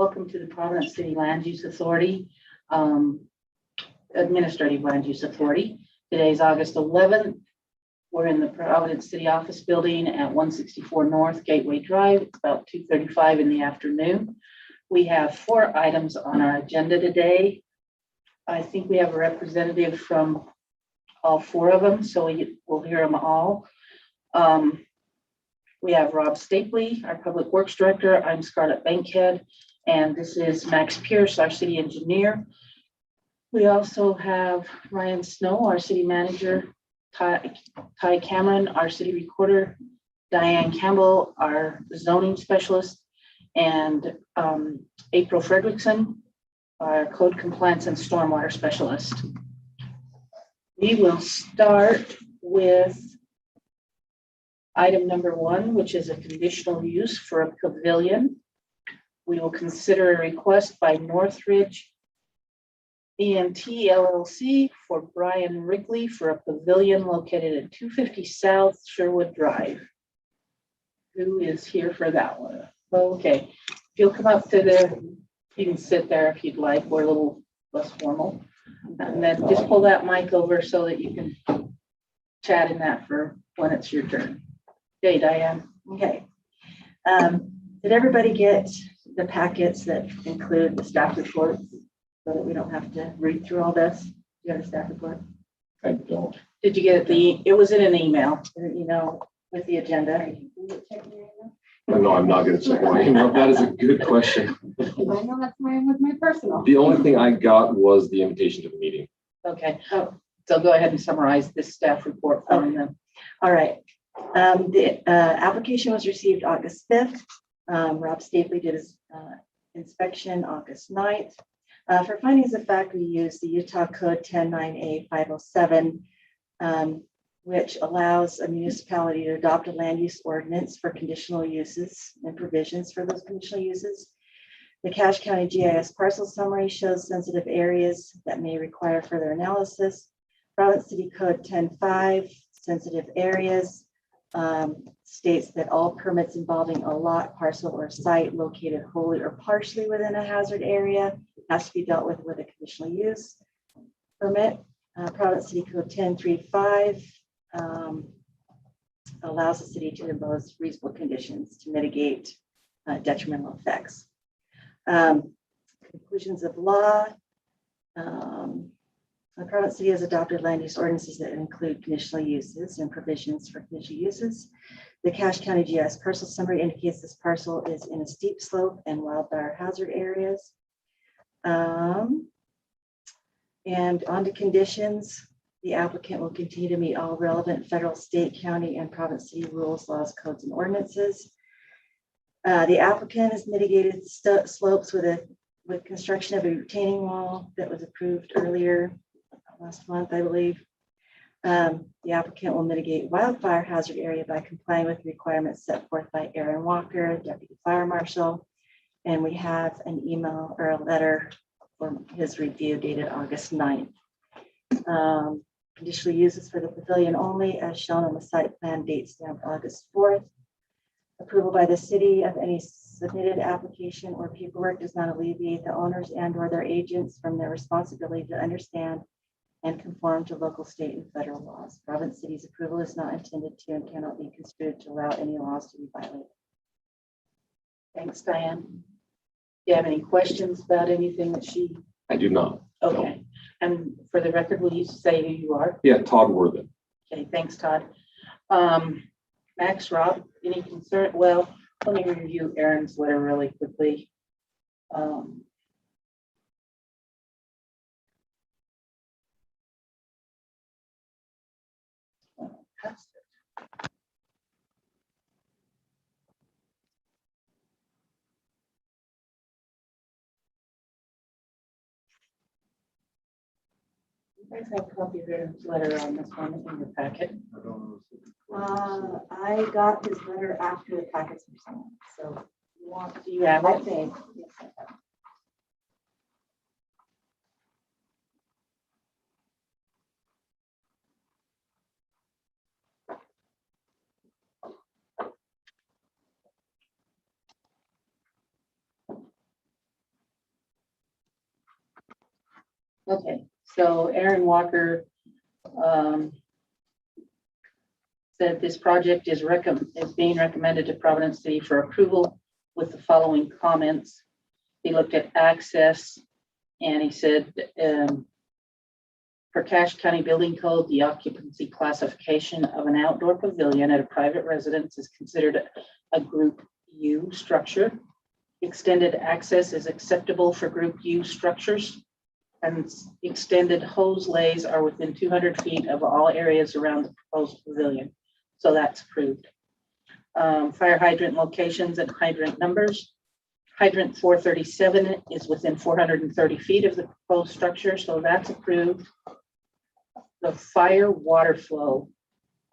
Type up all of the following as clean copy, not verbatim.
Welcome to the Providence City Land Use Authority, Administrative Land Use Authority. Today is August 11th. We're in the Providence City Office Building at 164 North Gateway Drive. It's about 2:35 in the afternoon. We have 4 items on our agenda today. I think we have a representative from all 4 of them, so we'll hear them all. We have Rob Stapley, our Public Works Director. I'm Scarlett Bankhead, and this is Max Pierce, our City Engineer. We also have Ryan Snow, our City Manager, Ty Cameron, our City Recorder, Diane Campbell, our Zoning Specialist, and April Fredrickson, our Code Compliance and Stormwater Specialist. We will start with item number 1, which is a conditional use for a pavilion. We will consider a request by Northridge EMT LLC for Brian Wrigley for a pavilion located at 250 South Sherwood Drive. Who is here for that one? Okay, if you'll come up to you can sit there if you'd like. We're a little less formal. And then just pull that mic over so that you can chat in that for when it's your turn. Okay, Diane. Okay. Did everybody get the packets that include the staff reports so that we don't have to read through all this? Do you have a staff report? I don't. Did you get it was in an email. With the agenda. No, I'm not going to check my email. That is a good question. I know that's with my personal. The only thing I got was the invitation to the meeting. Okay. Oh, so go ahead and summarize this staff report for them. All right. The application was received August 5th. Rob Stapley did his inspection August 9th. For findings of fact, we used the Utah Code 109A 507, which allows a municipality to adopt a land use ordinance for conditional uses and provisions for those conditional uses. The Cache County GIS parcel summary shows sensitive areas that may require further analysis. Providence City Code 10.5, sensitive areas, states that all permits involving a lot, parcel, or site located wholly or partially within a hazard area has to be dealt with a conditional use permit. Providence City Code 10.3.5 allows the city to impose reasonable conditions to mitigate detrimental effects. Conclusions of law. Providence City has adopted land use ordinances that include conditional uses and provisions for conditional uses. The Cache County GIS parcel summary indicates this parcel is in a steep slope and wildfire hazard areas. And on to conditions. The applicant will continue to meet all relevant federal, state, county, and Providence City rules, laws, codes, and ordinances. The applicant has mitigated slopes with construction of a retaining wall that was approved earlier last month, I believe. The applicant will mitigate wildfire hazard area by complying with requirements set forth by Aaron Walker, Deputy Fire Marshal. And we have an email or a letter for his review dated August 9th. Conditional uses for the pavilion only as shown on the site plan, date stamped August 4th. Approval by the city of any submitted application or paperwork does not alleviate the owners and or their agents from their responsibility to understand and conform to local, state, and federal laws. Providence City's approval is not intended to and cannot be construed to allow any laws to be violated. Thanks, Diane. Do you have any questions about anything that she? I do not. Okay. No. And for the record, will you say who you are? Yeah, Todd Worthen. Okay, thanks, Todd. Max, Rob, any concern? Well, let me review Aaron's letter really quickly. You guys have a copy of Aaron's letter on this one in your packet. I got his letter after the packets were sent. So Do you have it? think yes, I have. Okay, so Aaron Walker said this project is being recommended to Providence City for approval with the following comments. He looked at access and he said, for Cache County Building Code, the occupancy classification of an outdoor pavilion at a private residence is considered a group U structure. Extended access is acceptable for group U structures, and extended hose lays are within 200 feet of all areas around the proposed pavilion. So that's approved. Fire hydrant locations and hydrant numbers. Hydrant 437 is within 430 feet of the proposed structure, so that's approved. The fire water flow.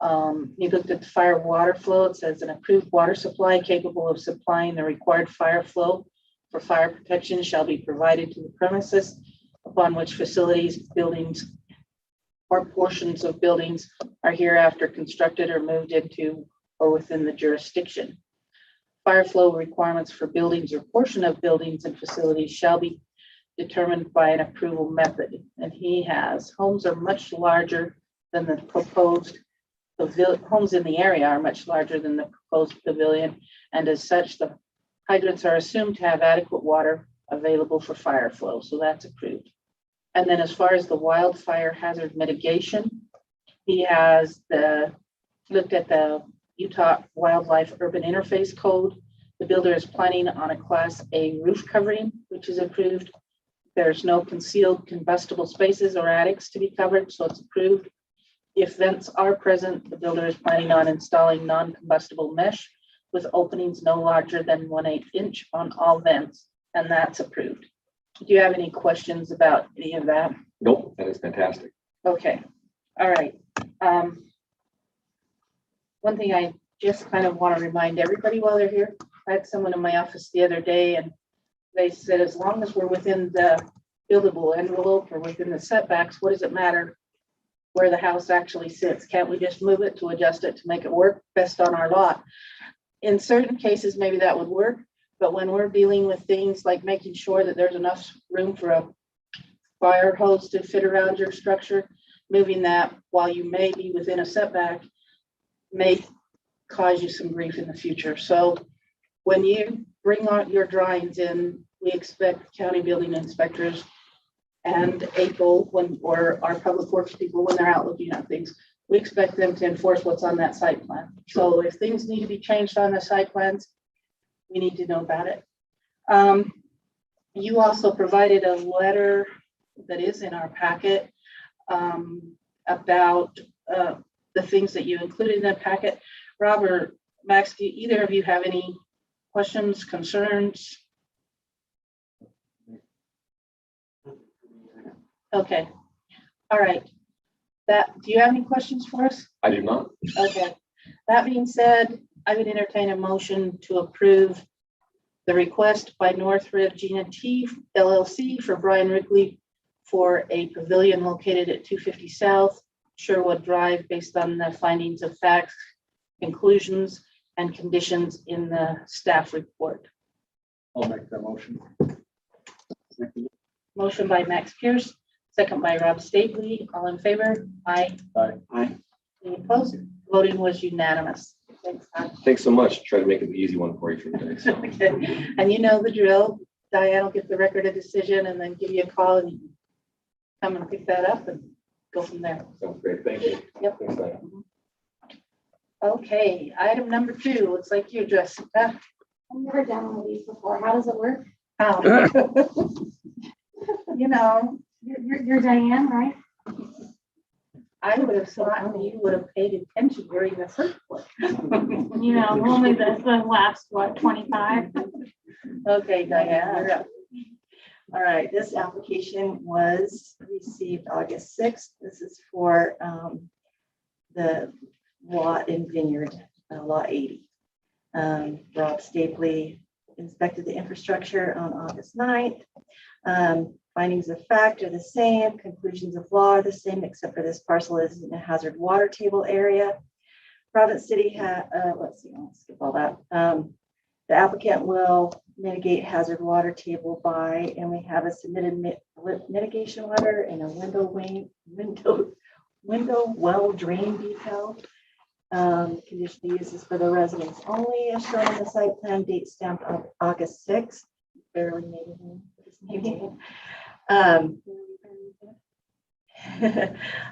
You looked at the fire water flow. It says an approved water supply capable of supplying the required fire flow for fire protection shall be provided to the premises upon which facilities, buildings, or portions of buildings are hereafter constructed or moved into or within the jurisdiction. Fire flow requirements for buildings or portion of buildings and facilities shall be determined by an approval method. And he has, homes are much larger than the proposed homes in the area are much larger than the proposed pavilion, and as such, the hydrants are assumed to have adequate water available for fire flow, so that's approved. And then as far as the wildfire hazard mitigation, he has looked at the Utah Wildlife Urban Interface Code. The builder is planning on a Class A roof covering, which is approved. There's no concealed combustible spaces or attics to be covered, so it's approved. If vents are present, the builder is planning on installing non-combustible mesh with openings no larger than 1/8 inch on all vents, and that's approved. Do you have any questions about any of that? Nope, that is fantastic. Okay, all right. One thing I just kind of want to remind everybody while they're here, I had someone in my office the other day and they said, as long as we're within the buildable envelope or within the setbacks, what does it matter where the house actually sits? Can't we just move it to adjust it to make it work best on our lot? In certain cases, maybe that would work, but when we're dealing with things like making sure that there's enough room for a fire hose to fit around your structure, moving that while you may be within a setback may cause you some grief in the future. So when you bring out your drawings in, we expect county building inspectors and APO or our public works people, when they're out looking at things, we expect them to enforce what's on that site plan. So if things need to be changed on the site plans, we need to know about it. You also provided a letter that is in our packet about the things that you included in that packet. Rob or Max, do either of you have any questions, concerns? Okay, all right. Do you have any questions for us? I do not. Okay, that being said, I would entertain a motion to approve the request by Northridge Gina T LLC for Brian Wrigley for a pavilion located at 250 South Sherwood Drive based on the findings of facts, conclusions, and conditions in the staff report. I'll make that motion. Motion by Max Pierce, second by Rob Stapley. All in favor? Aye. Aye. Any opposed? Voting was unanimous. Thanks, Todd. Thanks so much. Try to make it the easy one for you for today. So. Okay. And you know the drill. Diane will get the record of decision and then give you a call and you can come and pick that up and go from there. Sounds great. Thank you. Yep. Thanks, Diane. Okay, item number 2. Looks like you, Jessica. I've never done one of these before. How does it work? You know, You're Diane, right? I would have thought you would have paid attention during the first one. You know, only the last, what, 25? Okay, Diane, you're up. All right, this application was received August 6th. This is for the lot in Vineyard, lot 80. Rob Stapley inspected the infrastructure on August 9th. Findings of fact are the same, conclusions of law are the same, except for this parcel is in a hazard water table area. Providence City had, let's see, I'll skip all that. The applicant will mitigate hazard water table by, and we have a submitted mitigation letter and a window well drain detail. Conditional uses for the residents only as shown on the site plan, date stamped on August 6th. Barely made it in this meeting.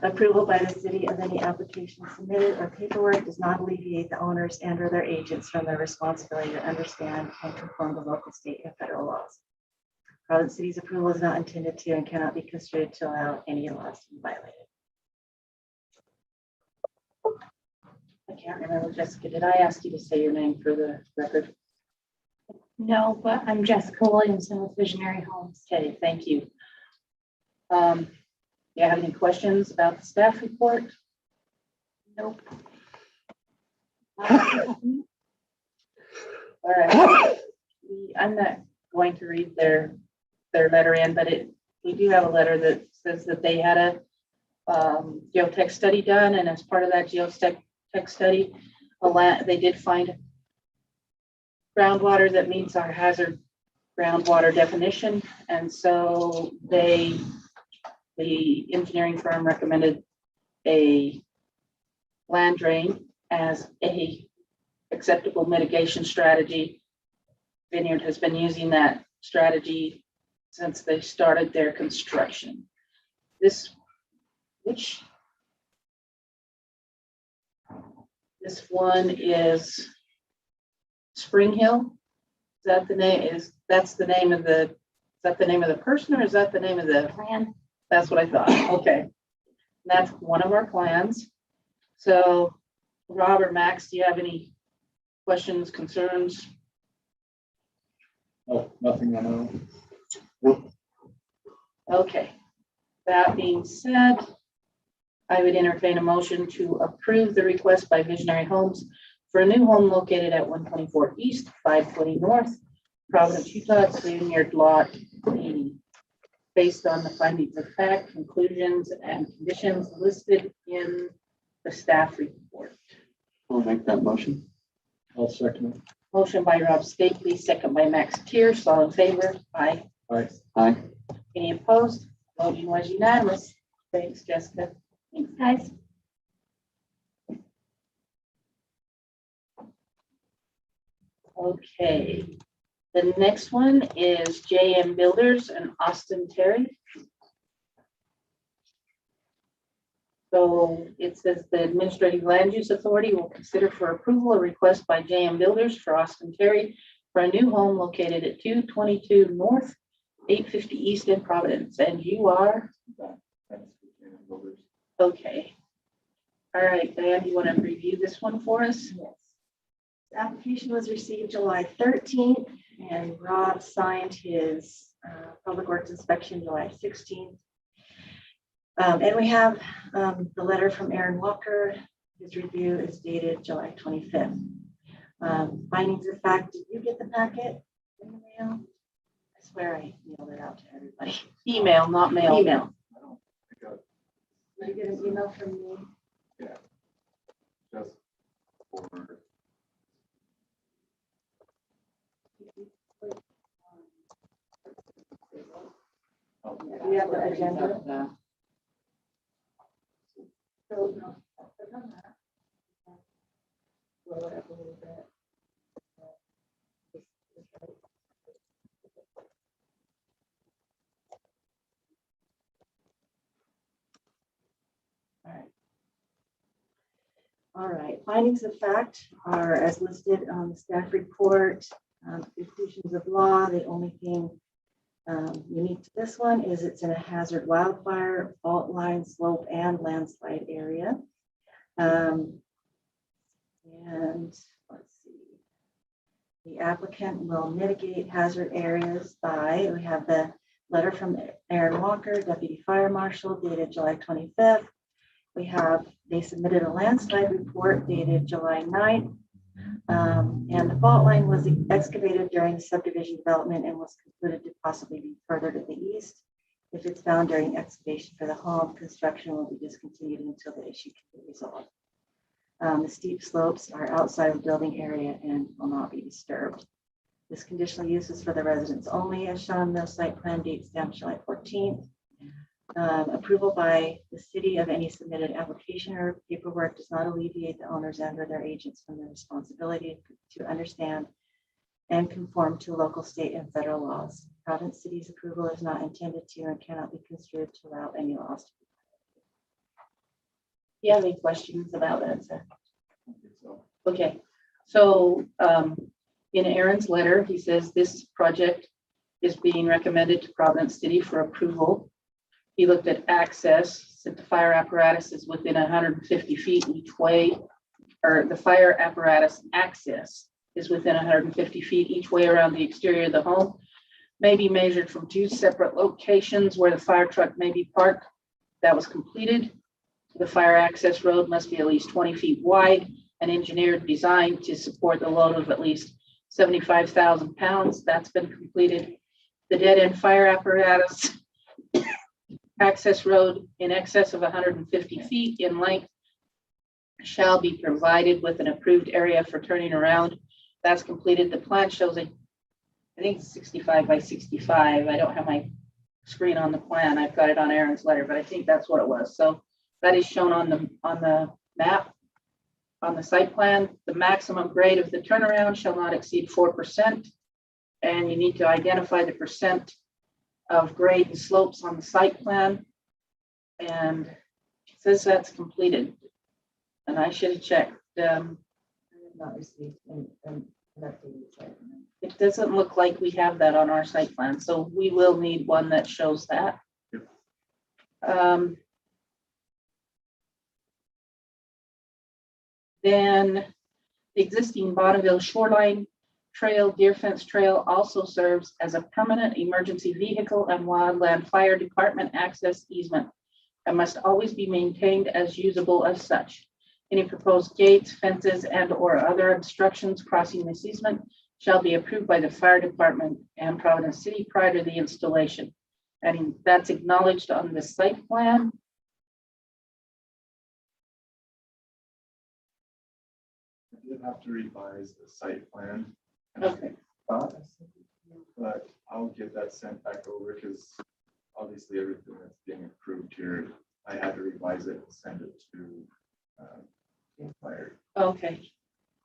Approval by the city of any application submitted or paperwork does not alleviate the owners and or their agents from their responsibility to understand and conform to local, state, and federal laws. Providence City's approval is not intended to and cannot be construed to allow any laws to be violated. I can't remember, Jessica, did I ask you to say your name for the record? No, but I'm Jessica Williamson with Visionary Homes. Okay, thank you. Do you have any questions about the staff report? Nope. All right. I'm not going to read their letter in, but we do have a letter that says that they had a geotech study done, and as part of that geotech study, they did find groundwater that meets our hazard groundwater definition, and so the engineering firm recommended a land drain as a acceptable mitigation strategy. Vineyard has been using that strategy since they started their construction. This one is Spring Hill. Is that the name? That's the name of the? Is that the name of the person, or is that the name of the Plan. That's what I thought. Okay. That's one of our plans. So Rob or Max, do you have any questions, concerns? Oh, nothing I know. Okay. That being said, I would entertain a motion to approve the request by Visionary Homes for a new home located at 124 East, 520 North, Providence, Utah, at Vineyard Lot 80. Based on the findings of fact, conclusions, and conditions listed in the staff report. I'll make that motion. I'll second it. Motion by Rob Stately, second by Max Tierce, all in favor? Aye. Aye. Aye. Any opposed? Voting was unanimous. Thanks, Jessica. Thanks, guys. Okay. The next one is JM Builders and Austin Terry. So it says the Administrative Land Use Authority will consider for approval a request by JM Builders for Austin Terry for a new home located at 222 North, 850 East in Providence. And you are? Okay. All right, Diane, you want to review this one for us? Yes. The application was received July 13th, and Rob signed his public works inspection July 16th. And we have the letter from Aaron Walker. His review is dated July 25th. Findings of fact, did you get the packet in the mail? I swear I mailed it out to everybody. Email, not mail. Email. Did you get an email from me? Just for Do you have the agenda? All right, findings of fact are as listed on the staff report. Conclusions of law, the only thing unique to this one is it's in a hazard wildfire, fault line, slope, and landslide area. And let's see, the applicant will mitigate hazard areas by, we have the letter from Aaron Walker, Deputy Fire Marshal, dated July 25th. We have, they submitted a landslide report dated July 9th. And the fault line was excavated during the subdivision development and was concluded to possibly be further to the east. If it's found during excavation for the home, construction will be discontinued until the issue can be resolved. The steep slopes are outside of the building area and will not be disturbed. This conditional use is for the residents only, as shown in the site plan date stamped July 14th. Approval by the city of any submitted application or paperwork does not alleviate the owners and or their agents from their responsibility to understand and conform to local, state, and federal laws. Province city's approval is not intended to and cannot be construed to allow any laws to be. Do you have any questions about that, sir? I think so. Okay, so in Aaron's letter, he says this project is being recommended to Providence City for approval. He looked at access, said the fire apparatus is within 150 feet each way, or the fire apparatus access is within 150 feet each way around the exterior of the home, may be measured from 2 separate locations where the fire truck may be parked. That was completed. The fire access road must be at least 20 feet wide and engineered, designed to support the load of at least 75,000 pounds. That's been completed. The dead end fire apparatus access road in excess of 150 feet in length shall be provided with an approved area for turning around. That's completed. The plan shows I think it's 65 by 65. I don't have my screen on the plan. I've got it on Aaron's letter, but I think that's what it was. So that is shown on the map, on the site plan. The maximum grade of the turnaround shall not exceed 4%. And you need to identify the percent of grade and slopes on the site plan. And it says that's completed. And I should have checked. I have not received an updated site plan. It doesn't look like we have that on our site plan, so we will need one that shows that. Then the existing Bonneville Shoreline Trail, Deer Fence Trail also serves as a permanent emergency vehicle and wildland fire department access easement and must always be maintained as usable as such. Any proposed gates, fences, and or other obstructions crossing this easement shall be approved by the fire department and Providence City prior to the installation. And that's acknowledged on the site plan. I did have to revise the site plan. Okay. But I'll get that sent back over because obviously everything that's being approved here, I had to revise it and send it to fire. Okay,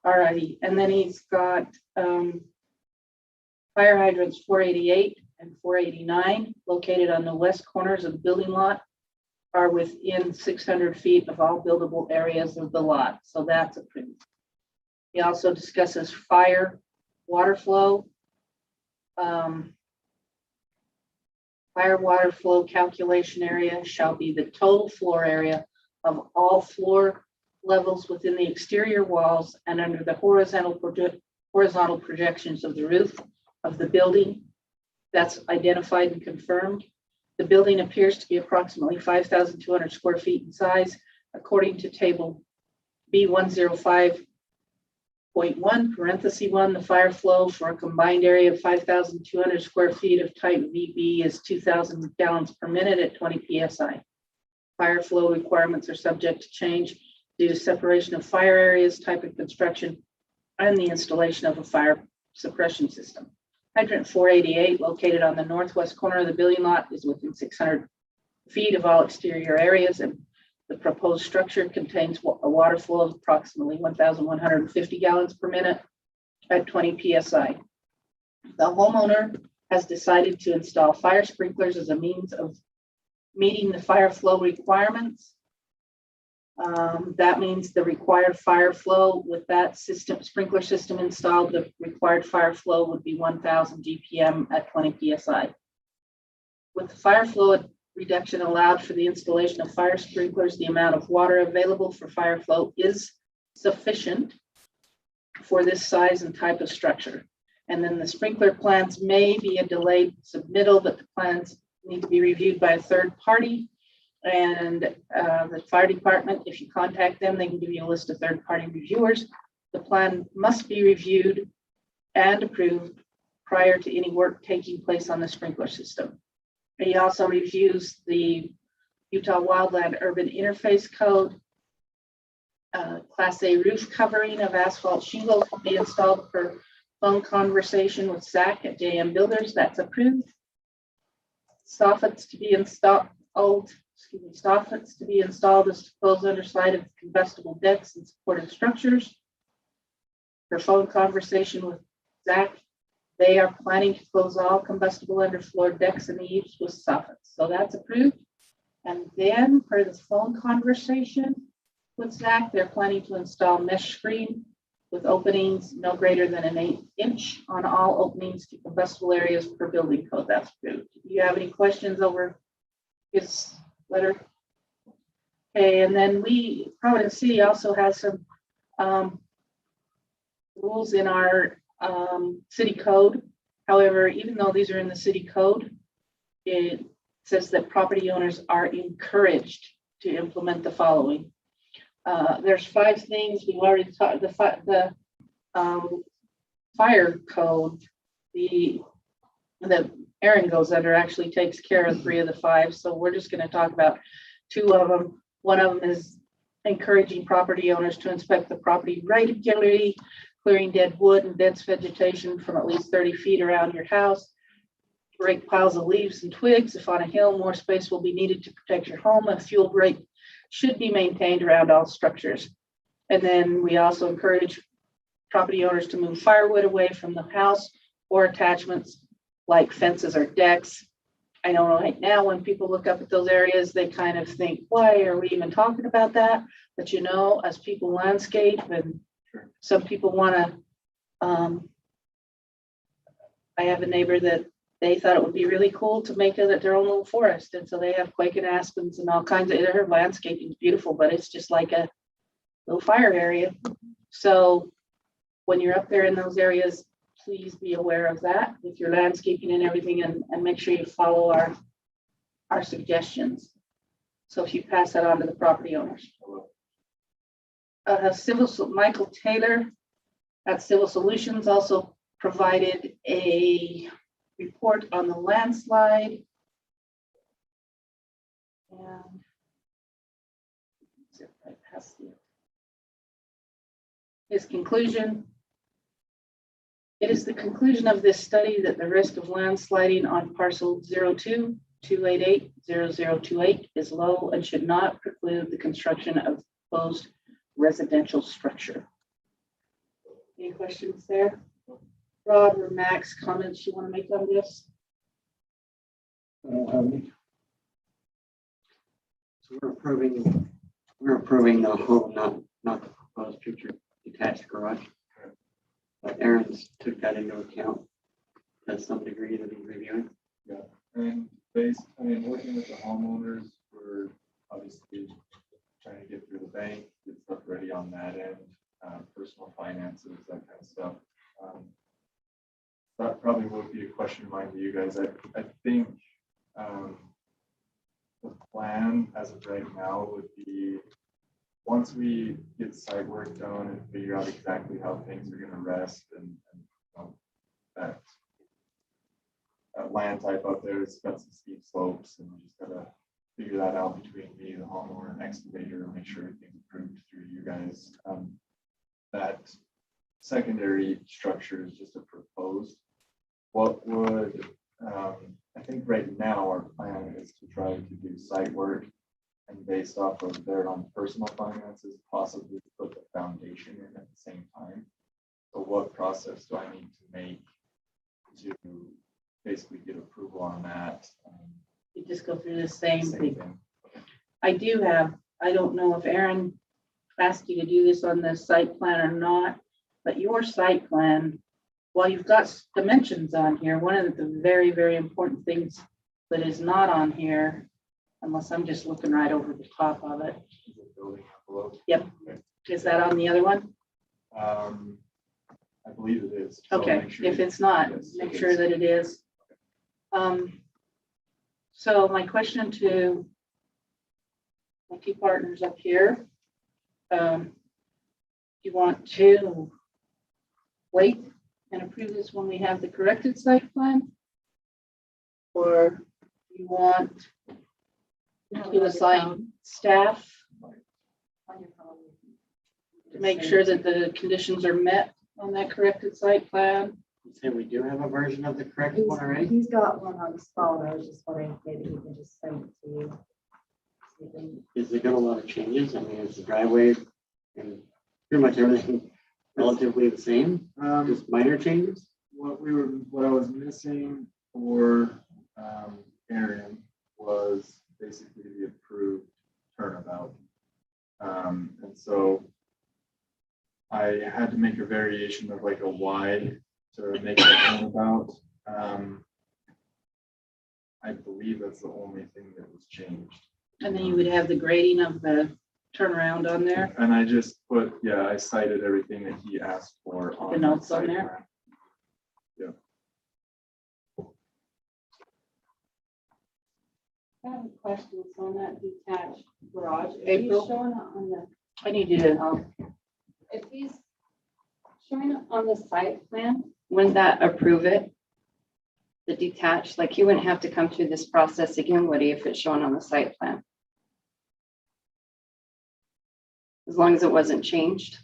all righty. And then he's got fire hydrants 488 and 489 located on the west corners of the building lot are within 600 feet of all buildable areas of the lot. So that's approved. He also discusses fire water flow. Fire water flow calculation area shall be the total floor area of all floor levels within the exterior walls and under the horizontal projections of the roof of the building. That's identified and confirmed. The building appears to be approximately 5,200 square feet in size, according to table B105.1 parenthesis 1. The fire flow for a combined area of 5,200 square feet of type VB is 2,000 gallons per minute at 20 psi. Fire flow requirements are subject to change due to separation of fire areas, type of construction, and the installation of a fire suppression system. Hydrant 488, located on the northwest corner of the building lot, is within 600 feet of all exterior areas, and the proposed structure contains a water flow of approximately 1,150 gallons per minute at 20 psi. The homeowner has decided to install fire sprinklers as a means of meeting the fire flow requirements. That means the required fire flow with that sprinkler system installed, the required fire flow would be 1,000 GPM at 20 psi. With the fire flow reduction allowed for the installation of fire sprinklers, the amount of water available for fire flow is sufficient for this size and type of structure. And then the sprinkler plans may be a delayed submittal, but the plans need to be reviewed by a third party. And the fire department, if you contact them, they can give you a list of third-party reviewers. The plan must be reviewed and approved prior to any work taking place on the sprinkler system. He also reviews the Utah Wildland Urban Interface Code. Class A roof covering of asphalt shingles will be installed per phone conversation with Zach at JM Builders, that's approved. Soffits to be installed, soffits to be installed as closed underside of combustible decks and supported structures. For phone conversation with Zach, they are planning to close all combustible underfloor decks and eaves with soffits, so that's approved. And then for the phone conversation with Zach, they're planning to install mesh screen with openings no greater than an 8-inch on all openings to combustible areas per building code. That's approved. Do you have any questions over his letter? Okay, and then Providence City also has some rules in our city code. However, even though these are in the city code, it says that property owners are encouraged to implement the following. There's 5 things we've already talked. The fire code, that Aaron goes under, actually takes care of 3 of the 5. So we're just going to talk about 2 of them. One of them is encouraging property owners to inspect the property regularly, clearing dead wood and dense vegetation from at least 30 feet around your house. Rake piles of leaves and twigs. If on a hill, more space will be needed to protect your home. A fuel break should be maintained around all structures. And then we also encourage property owners to move firewood away from the house or attachments like fences or decks. I know right now when people look up at those areas, they kind of think, why are we even talking about that? But you know, as people landscape and some people want to, I have a neighbor that they thought it would be really cool to make it their own little forest. And so they have quake and aspens and all kinds of, their landscaping is beautiful, but it's just like a little fire area. So when you're up there in those areas, please be aware of that with your landscaping and everything, and make sure you follow our suggestions. So if you pass that on to the property owners. Michael Taylor at Civil Solutions also provided a report on the landslide. And his conclusion. It is the conclusion of this study that the risk of landsliding on parcel 02-288-0028 is low and should not preclude the construction of proposed residential structure. Any questions there? Rob or Max, comments you want to make on this? I don't have any. So we're approving the home, not the proposed future detached garage. But Aaron's took that into account to some degree that he's reviewing. Yeah, and working with the homeowners, we're obviously trying to get through the bank, get stuff ready on that end, personal finances, that kind of stuff. That probably would be a question of mine to you guys. I think the plan as of right now would be, once we get site work done and figure out exactly how things are going to rest and that land type up there, it's got some steep slopes, and we just gotta figure that out between me, the homeowner, and excavator, and make sure everything's approved through you guys. That secondary structure is just a proposed. What would I think right now our plan is to try to do site work, and based off of their own personal finances, possibly put the foundation in at the same time. So what process do I need to make to basically get approval on that? You just go through the same thing. thing. I don't know if Aaron asked you to do this on the site plan or not, but your site plan, while you've got dimensions on here, one of the very, very important things that is not on here, unless I'm just looking right over the top of it. Building envelope. Yep. Okay. Is that on the other one? I believe it is. So Okay, make sure if you- it's not, yes, make it sure is. that it is. So my question to my two partners up here, you want to wait and approve this when we have the corrected site plan? Or you want to assign staff to make sure that the conditions are met on that corrected site plan? Say we do have a version of the corrected one already? He's got one on his phone. I was just wondering if maybe he can just send it to you. So you can- Is it got a lot of changes? I mean, is the driveway and pretty much everything relatively the same, just minor changes? What I was missing for Aaron was basically the approved turnabout. And so I had to make a variation of like a Y to make a turnabout. I believe that's the only thing that was changed. And then you would have the grading of the turnaround on there. And I just put, yeah, I cited everything that he asked for on The notes that on site there? plan. I have a question on that detached garage. If April? he's showing it on the, I need you to, if he's showing it on the site plan, Wouldn't that approve it? The detached, like he wouldn't have to come through this process again, would he, if it's shown on the site plan? As long as it wasn't changed.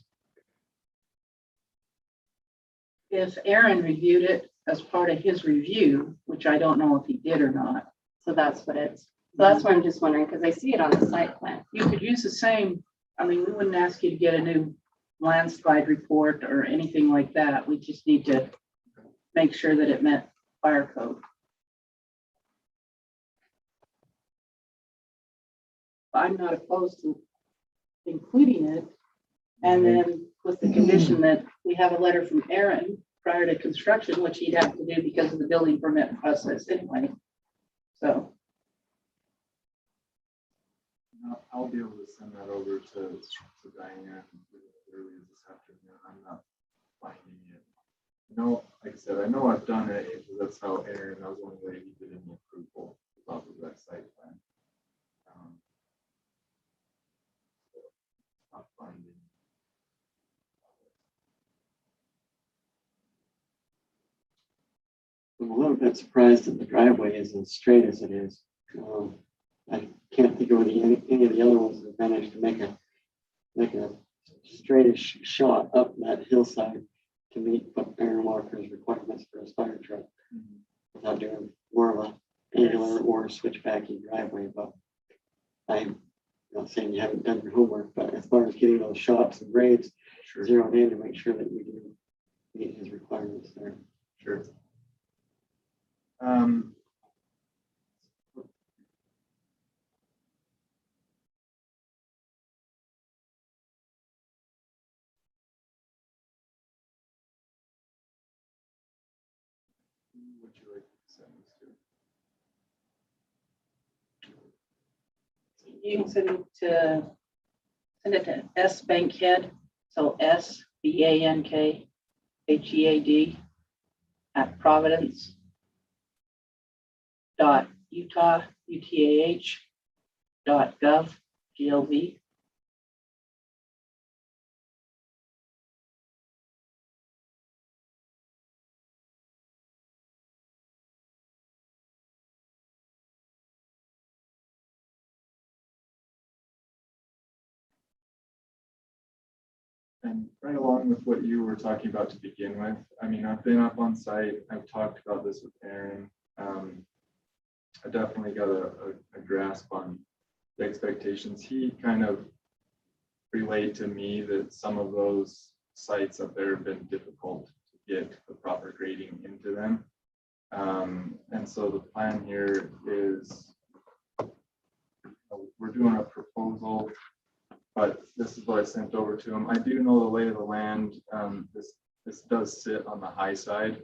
if Aaron reviewed it as part of his review, which I don't know if he did or not, So that's what it's, so that's what I'm just wondering, because I see it on the site plan. you could use the same, I mean, we wouldn't ask you to get a new landslide report or anything like that. We just need to make sure that it met fire code. I'm not opposed to including it. And then with the condition that we have a letter from Aaron prior to construction, which he'd have to do because of the building permit process anyway. So, I'll be able to send that over to Diane as early as this afternoon. I'm not finding it. No, like I said, I know I've done it, because that's how Aaron, that was one way he did an approval off of that site plan. Not finding. I'm a little bit surprised that the driveway is as straight as it is. I can't think of any of the other ones that managed to make a straightish shot up that hillside to meet what Aaron Walker's requirements for a fire truck without doing more of a angular or switchbacky driveway. But I'm not saying you haven't done your homework, but as far as getting those shots and grades zeroed in to make sure that you do meet his requirements there. Sure. Who would you like to send this to? you can send it to S Bankhead, so SBANKHEAD at Providence .Utah .gov GLV. And right along with what you were talking about to begin with, I mean, I've been up on site, I've talked about this with Aaron. I definitely got a grasp on the expectations. He kind of relayed to me that some of those sites up there have been difficult to get the proper grading into them. And so the plan here is we're doing a proposal, but this is what I sent over to him. I do know the lay of the land. This does sit on the high side.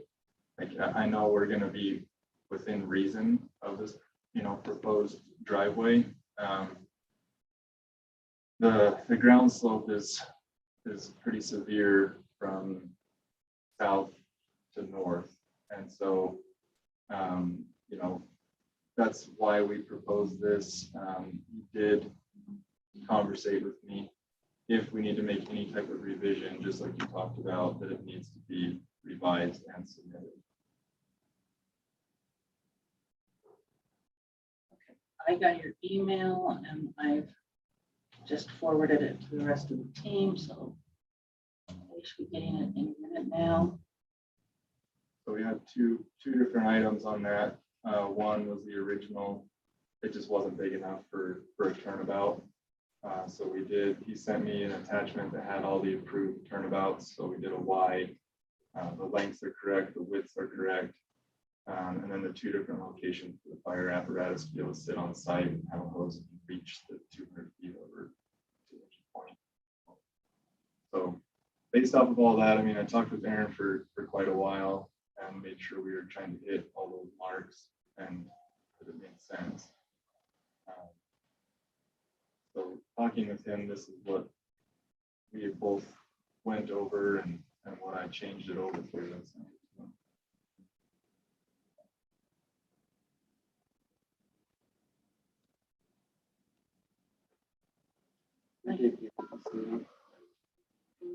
Like I know we're going to be within reason of this, proposed driveway. The ground slope is pretty severe from south to north, and so that's why we proposed this. He did conversate with me if we need to make any type of revision, just like you talked about, that it needs to be revised and submitted. I got your email and I've just forwarded it to the rest of the team, so we should be getting it any minute now. So we had two different items on that. One was the original. It just wasn't big enough for a turnabout. So he sent me an attachment that had all the approved turnabouts. So we did a Y. The lengths are correct, the widths are correct. And then the two different locations for the fire apparatus to be able to sit on site and have a hose and reach the 200 feet over to the point. So based off of all that, I mean, I talked with Aaron for quite a while and made sure we were trying to hit all those marks and that it made sense. So talking with him, this is what we had both went over and what I changed it over for this.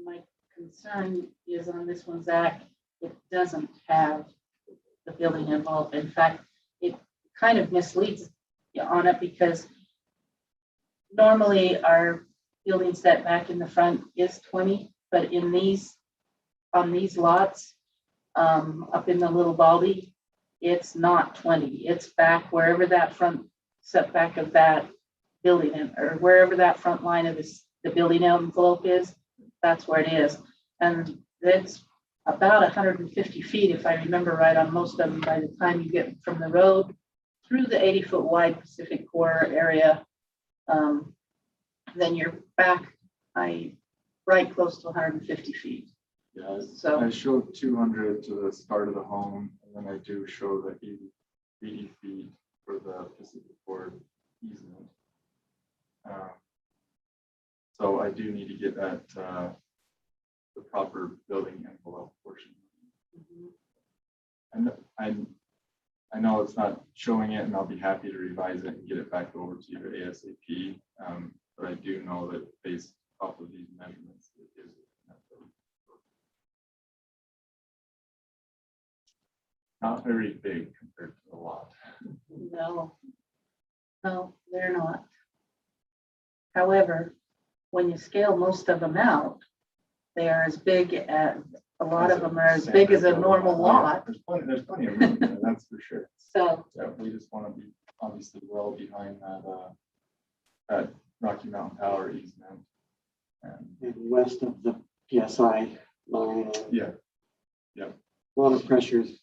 My concern is on this one, Zach, it doesn't have the building involved. In fact, it kind of misleads you on it because normally our building setback in the front is 20, but on these lots, up in the little baldy, it's not 20. It's back wherever that front setback of that building or wherever that front line of the building envelope is, that's where it is. And it's about 150 feet, if I remember right, on most of them by the time you get from the road through the 80-foot wide Pacific Core area. Then you're back, right close to 150 feet. Yeah, So I showed 200 to the start of the home, and then I do show the 80 feet for the Pacific Core easement. So I do need to get that the proper building envelope portion. And I know it's not showing it, and I'll be happy to revise it and get it back over to you ASAP. But I do know that based off of these measurements, it is not very big compared to the lot. No, they're not. However, when you scale most of them out, they are as big as, a lot of them are as big as a normal lot. There's plenty of room there, that's for sure. So, Yeah, we just want to be obviously well behind that Rocky Mountain Power easement. And west of the PSI line. And yeah, a lot of pressures.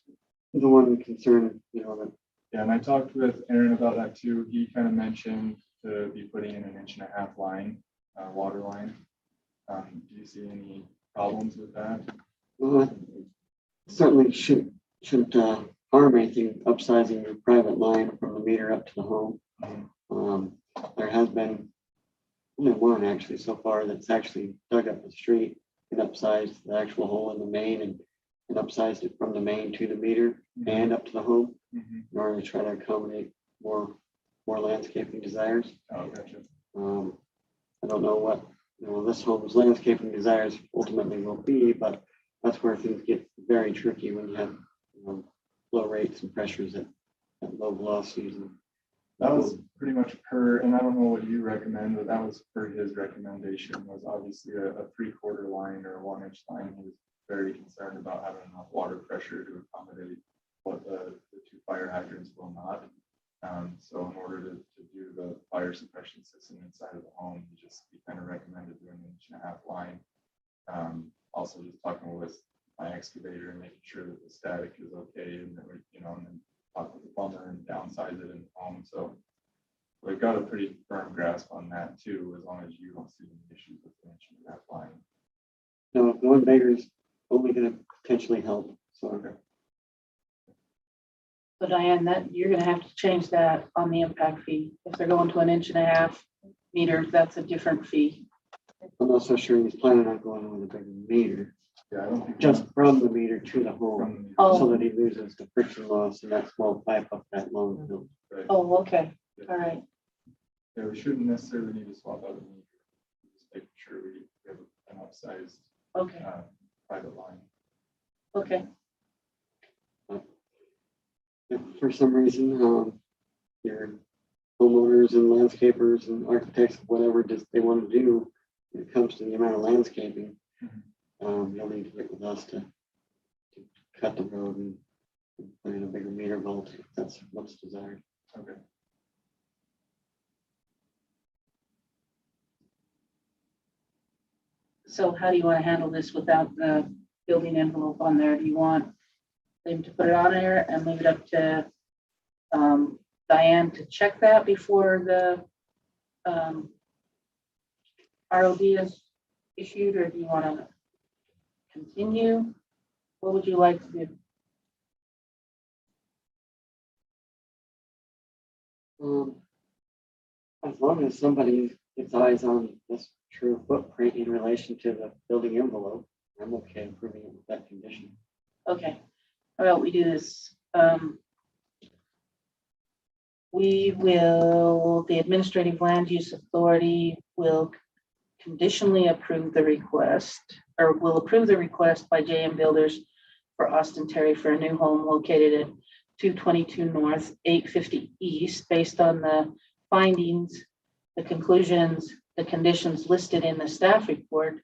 The one concern, that yeah, and I talked with Aaron about that too. He kind of mentioned to be putting in an 1.5-inch line, water line. Do you see any problems with that? certainly shouldn't harm anything upsizing your private line from the meter up to the home. There has been only one actually so far that's actually dug up the street and upsized the actual hole in the main and upsized it from the main to the meter and up to the home in order to try to accommodate more landscaping desires. Oh, gotcha. I don't know what this home's landscaping desires ultimately will be, but that's where things get very tricky when you have low rates and pressures at low velocities. And That was pretty much per, and I don't know what you recommend, but that was per his recommendation, was obviously a 3/4 line or a 1-inch line. He was very concerned about having enough water pressure to accommodate what the 2 fire hydrants will not. So in order to do the fire suppression system inside of the home, he kind of recommended doing an 1.5-inch line. Also just talking with my excavator and making sure that the static is okay, and that we, and then talk with the plumber and downsize it in the home. So we've got a pretty firm grasp on that too, as long as you don't see any issues with the 1.5-inch line. no, going bigger is only going to potentially help. So Okay. So Diane, that you're gonna have to change that on the impact fee. If they're going to an 1.5-inch meter, that's a different fee. I'm not so sure he's planning on going with a bigger meter, Yeah, I don't think just from the meter to the home, from the, Oh. so that he loses the friction loss and that small pipe up that long hill. right. Oh, okay, all right. Yeah, we shouldn't necessarily need to swap out a meter. Just making sure we have an upsized Okay, private line. okay. If for some reason, your homeowners and landscapers and architects, whatever just they want to do when it comes to the amount of landscaping, you'll need to work with us to cut the road and put in a bigger meter vault if that's what's desired. Okay. So how do you want to handle this without the building envelope on there? Do you want them to put it on there and leave it up to Diane to check that before the ROD is issued, or do you want to continue? What would you like to do? As long as somebody gets eyes on this true footprint in relation to the building envelope, I'm okay approving it with that condition. Okay, how about we do this? The Administrative Land Use Authority will conditionally approve the request, or will approve the request by JM Builders for Austin Terry for a new home located at 222 North, 850 East, based on the findings, the conclusions, the conditions listed in the staff report.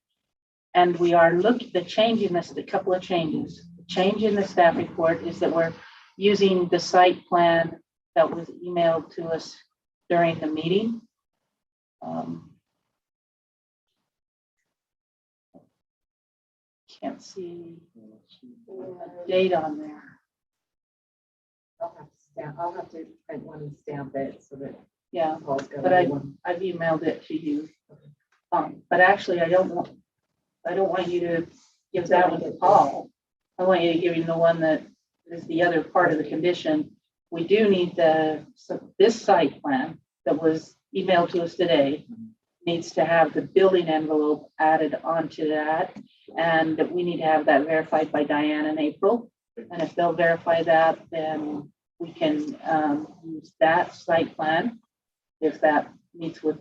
And we are the change in this, a couple of changes. The change in the staff report is that we're using the site plan that was emailed to us during the meeting. Can't see a date on there. I'll have to print one and stamp it so that Yeah, Paul's got but one. I've emailed it to you. But actually, I don't want you to give that one to Paul. I want you to give him the one that is the other part of the condition. We do need this site plan that was emailed to us today needs to have the building envelope added onto that. And that we need to have that verified by Diane in April. And if they'll verify that, then we can use that site plan if that meets with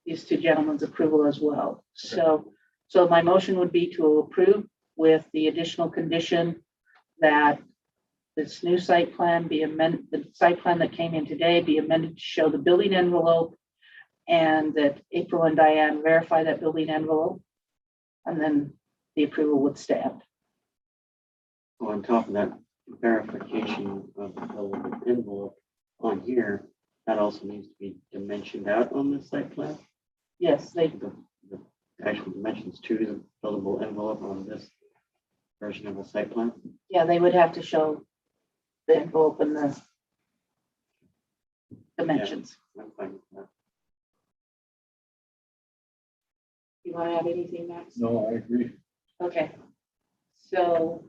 these two gentlemen's approval as well. So my motion would be to approve with the additional condition that this new site plan be amended, the site plan that came in today be amended to show the building envelope, and that April and Diane verify that building envelope, and then the approval would stand. On top of that verification of the building envelope on here, that also needs to be dimensioned out on the site plan. Yes, they, The actual dimensions to the buildable envelope on this version of the site plan. yeah, they would have to show the envelope and the dimensions. I'm fine with that. You want to add anything, Max? No, I agree. Okay. So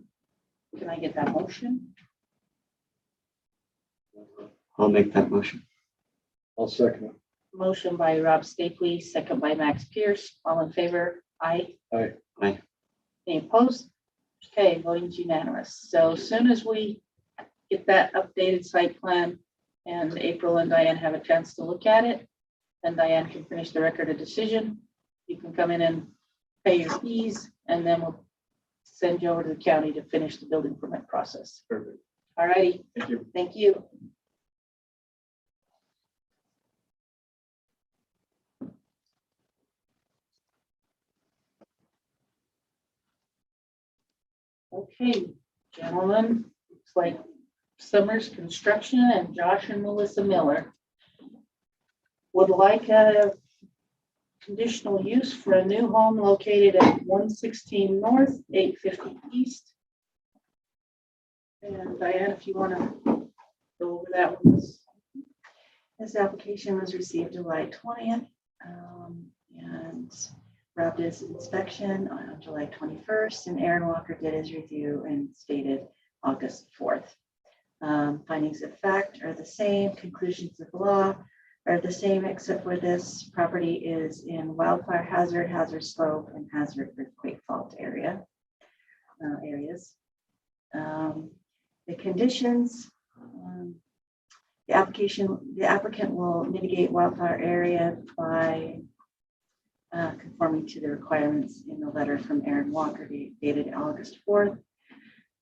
can I get that motion? I'll make that motion. I'll second it. Motion by Rob Stapley, second by Max Pierce. All in favor? Aye. Aye. Aye. Any opposed? Okay, voting's unanimous. So as soon as we get that updated site plan and April and Diane have a chance to look at it, then Diane can finish the record of decision. You can come in and pay your fees, and then we'll send you over to the county to finish the building permit process. Perfect. All righty, Thank you. thank you. Okay, gentlemen, looks like Summers Construction and Josh and Melissa Miller would like a conditional use for a new home located at 116 North, 850 East. And Diane, if you want to go over that with us. This application was received July 20th and Rob did his inspection on July 21st, and Aaron Walker did his review and stated August 4th. Findings of fact are the same, conclusions of law are the same, except for this property is in wildfire hazard, hazard slope, and hazard earthquake fault areas. The conditions, the applicant will mitigate wildfire area by conforming to the requirements in the letter from Aaron Walker dated August 4th.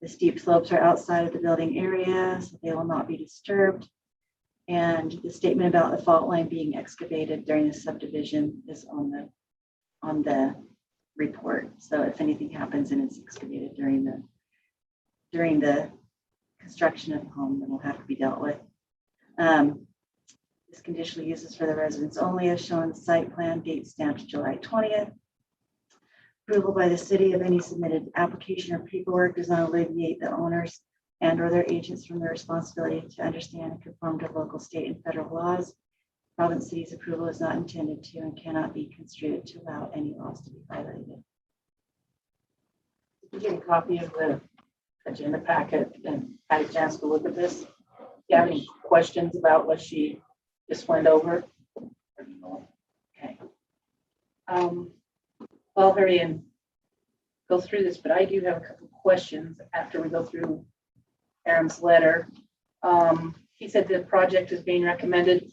The steep slopes are outside of the building area, so they will not be disturbed. And the statement about the fault line being excavated during the subdivision is on the report. So if anything happens and it's excavated during the construction of the home, then will have to be dealt with. This conditional uses for the residents only as shown in the site plan, date stamped July 20th. Approval by the city of any submitted application or paperwork does not alleviate the owners and or their agents from their responsibility to understand and conform to local, state, and federal laws. Providence City's approval is not intended to and cannot be construed to allow any laws to be violated. Did you get a copy of the agenda packet and had a chance to look at this? Do you have any questions about what she just went over? Okay. I'll hurry and go through this, but I do have a couple of questions after we go through Aaron's letter. He said the project is being recommended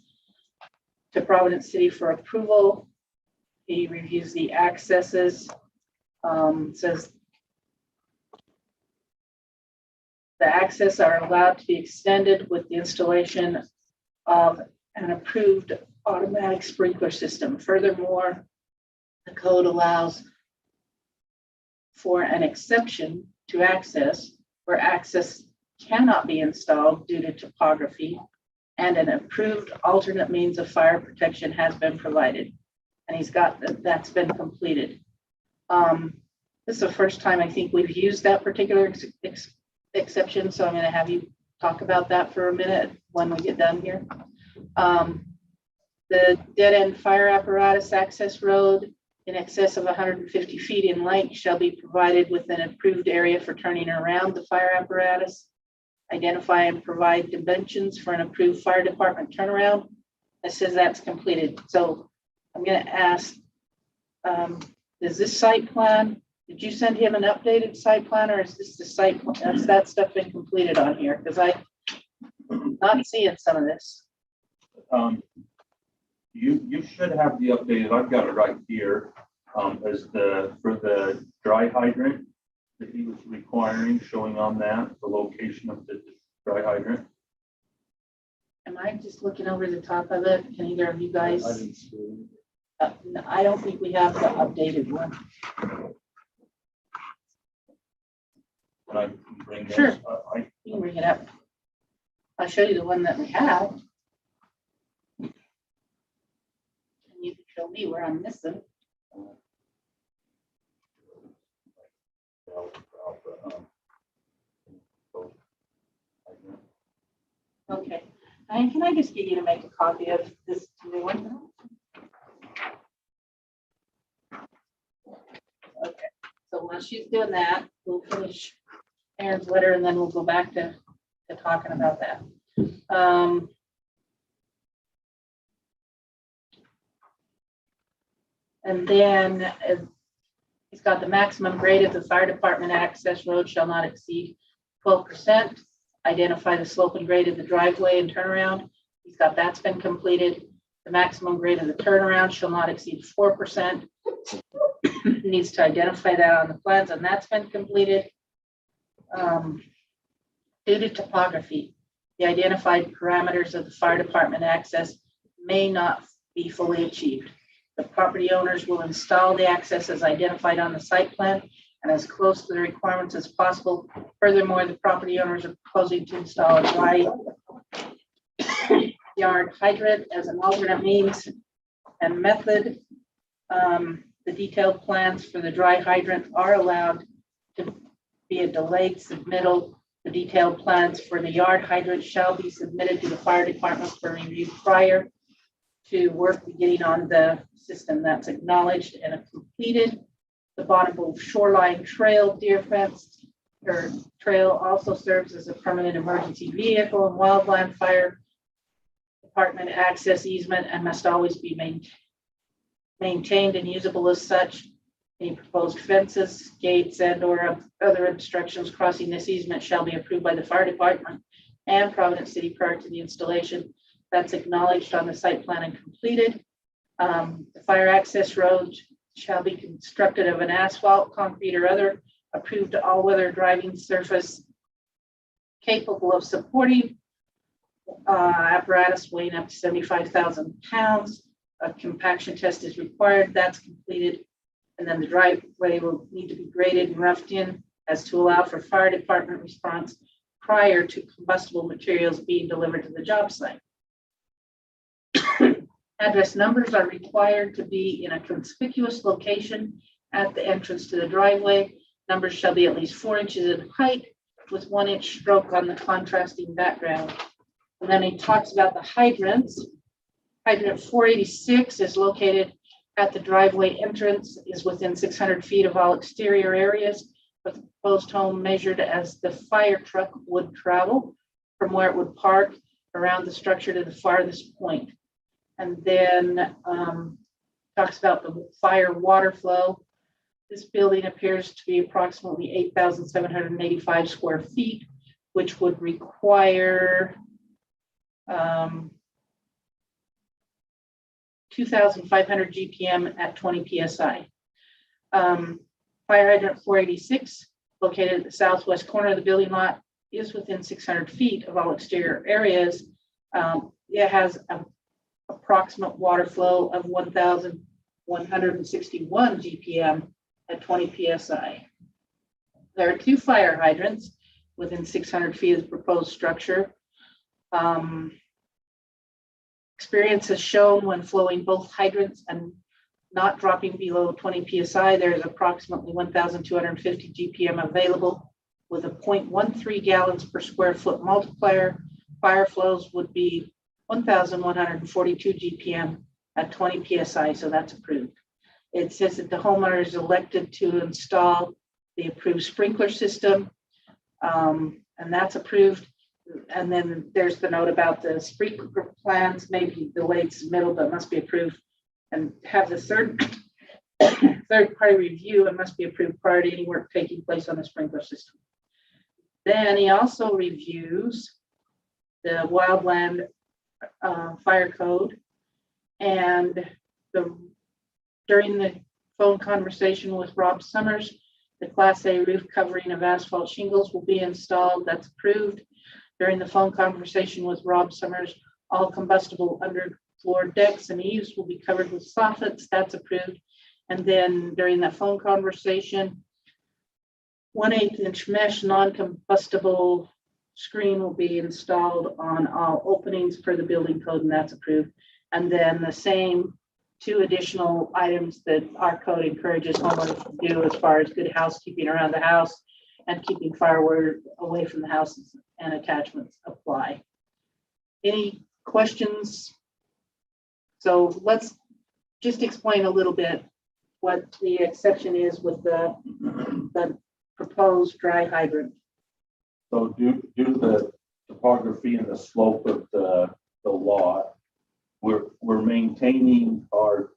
to Providence City for approval. He reviews the accesses. Says the access are allowed to be extended with the installation of an approved automatic sprinkler system. Furthermore, the code allows for an exception to access where access cannot be installed due to topography and an approved alternate means of fire protection has been provided. And he's got that's been completed. This is the first time I think we've used that particular exception, so I'm going to have you talk about that for a minute when we get done here. The dead-end fire apparatus access road in excess of 150 feet in length shall be provided with an approved area for turning around the fire apparatus. Identify and provide dimensions for an approved fire department turnaround. It says that's completed. So I'm going to ask, is this site plan, did you send him an updated site plan, or is this the site, has that stuff been completed on here? Because I'm not seeing some of this. You should have the updated, I've got it right here, as for the dry hydrant that he was requiring, showing on that, the location of the dry hydrant. Am I just looking over the top of it? Can either of you guys? I didn't see No, I don't think we have the updated one. Can I bring those? Sure. I You can bring it up. I'll show you the one that we have. And you can show me where I'm missing. Okay, and can I just get you to make a copy of this new one? Okay, so while she's doing that, we'll finish Aaron's letter and then we'll go back to talking about that. And then he's got the maximum grade of the fire department access road shall not exceed 12%. Identify the slope and grade of the driveway and turnaround. He's got that's been completed. The maximum grade of the turnaround shall not exceed 4%. Needs to identify that on the plans, and that's been completed. Due to topography, the identified parameters of the fire department access may not be fully achieved. The property owners will install the access as identified on the site plan and as close to the requirements as possible. Furthermore, the property owners are proposing to install a dry yard hydrant as an alternate means and method. The detailed plans for the dry hydrant are allowed to be a delayed submittal. The detailed plans for the yard hydrant shall be submitted to the fire department for review prior to work beginning on the system. That's acknowledged and completed. The Bonneville Shoreline Trail deer fence or trail also serves as a permanent emergency vehicle and wildland fire department access easement and must always be maintained and usable as such. Any proposed fences, gates, and or other obstructions crossing this easement shall be approved by the fire department and Providence City prior to the installation. That's acknowledged on the site plan and completed. The fire access road shall be constructed of an asphalt, concrete, or other approved all-weather driving surface capable of supporting apparatus weighing up to 75,000 pounds. A compaction test is required. That's completed. And then the driveway will need to be graded and roughed in as to allow for fire department response prior to combustible materials being delivered to the job site. Address numbers are required to be in a conspicuous location at the entrance to the driveway. Numbers shall be at least 4 inches in height with 1 inch stroke on the contrasting background. And then he talks about the hydrants. Hydrant 486 is located at the driveway entrance, is within 600 feet of all exterior areas, with the proposed home measured as the fire truck would travel from where it would park around the structure to the farthest point. And then talks about the fire water flow. This building appears to be approximately 8,785 square feet, which would require 2,500 GPM at 20 PSI. Fire hydrant 486, located at the southwest corner of the building lot, is within 600 feet of all exterior areas. It has an approximate water flow of 1,161 GPM at 20 PSI. There are 2 fire hydrants within 600 feet of the proposed structure. Experience has shown when flowing both hydrants and not dropping below 20 PSI, there is approximately 1,250 GPM available with a 0.13 gallons per square foot multiplier. Fire flows would be 1,142 GPM at 20 PSI, so that's approved. It says that the homeowner is elected to install the approved sprinkler system, and that's approved. And then there's the note about the sprinkler plans, maybe delayed submittal, but must be approved and have the third party review and must be approved prior to any work taking place on the sprinkler system. Then he also reviews the wildland fire code, and during the phone conversation with Rob Summers, the Class A roof covering of asphalt shingles will be installed. That's approved. During the phone conversation with Rob Summers, all combustible underfloor decks and eaves will be covered with soffits. That's approved. And then during that phone conversation, 1/8 inch mesh non-combustible screen will be installed on all openings per the building code, and that's approved. And then the same 2 additional items that our code encourages homeowners to do as far as good housekeeping around the house and keeping firewood away from the houses and attachments apply. Any questions? So let's just explain a little bit what the exception is with the proposed dry hydrant. So due to the topography and the slope of the lot, we're maintaining our